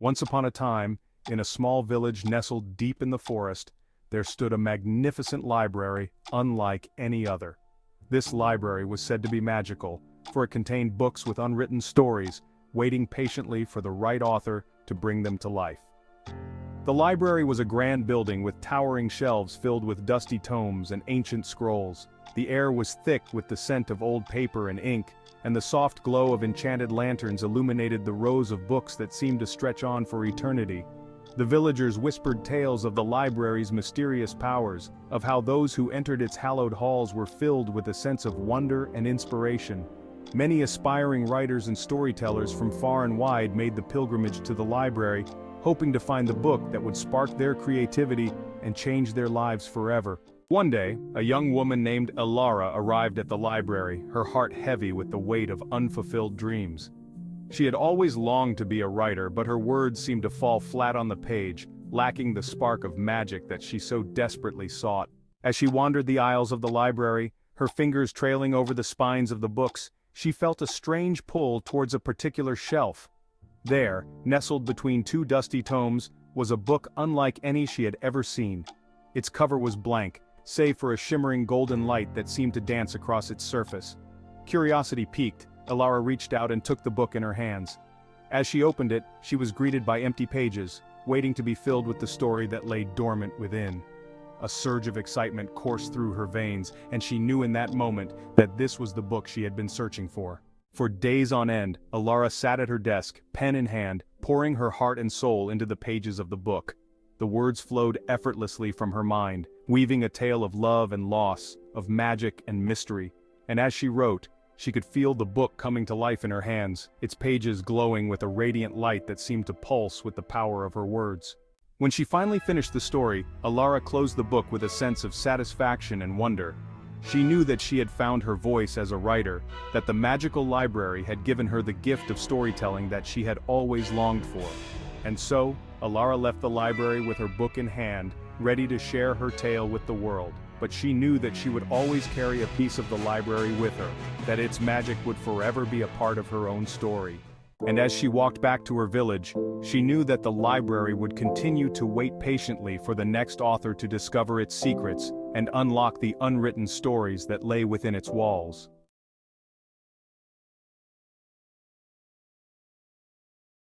Once upon a time, in a small village nestled deep in the forest, there stood a magnificent library unlike any other. This library was said to be magical, for it contained books with unwritten stories, waiting patiently for the right author to bring them to life. The library was a grand building with towering shelves filled with dusty tomes and ancient scrolls. The air was thick with the scent of old paper and ink, and the soft glow of enchanted lanterns illuminated the rows of books that seemed to stretch on for eternity. The villagers whispered tales of the library's mysterious powers, of how those who entered its hallowed halls were filled with a sense of wonder and inspiration. Many aspiring writers and storytellers from far and wide made the pilgrimage to the library, hoping to find the book that would spark their creativity and change their lives forever. One day, a young woman named Elara arrived at the library, her heart heavy with the weight of unfulfilled dreams. She had always longed to be a writer, but her words seemed to fall flat on the page, lacking the spark of magic that she so desperately sought. As she wandered the aisles of the library, her fingers trailing over the spines of the books, she felt a strange pull towards a particular shelf. There, nestled between two dusty tomes, was a book unlike any she had ever seen. Its cover was blank, save for a shimmering golden light that seemed to dance across its surface. Curiosity piqued, Elara reached out and took the book in her hands. As she opened it, she was greeted by empty pages, waiting to be filled with the story that lay dormant within. A surge of excitement coursed through her veins, and she knew in that moment that this was the book she had been searching for. For days on end, Elara sat at her desk, pen in hand, pouring her heart and soul into the pages of the book. The words flowed effortlessly from her mind, weaving a tale of love and loss, of magic and mystery. And as she wrote, she could feel the book coming to life in her hands, its pages glowing with a radiant light that seemed to pulse with the power of her words. When she finally finished the story, Elara closed the book with a sense of satisfaction and wonder. She knew that she had found her voice as a writer, that the magical library had given her the gift of storytelling that she had always longed for. And so, Elara left the library with her book in hand, ready to share her tale with the world. But she knew that she would always carry a piece of the library with her, that its magic would forever be a part of her own story. And as she walked back to her village, she knew that the library would continue to wait patiently for the next author to discover its secrets and unlock the unwritten stories that lay within its walls.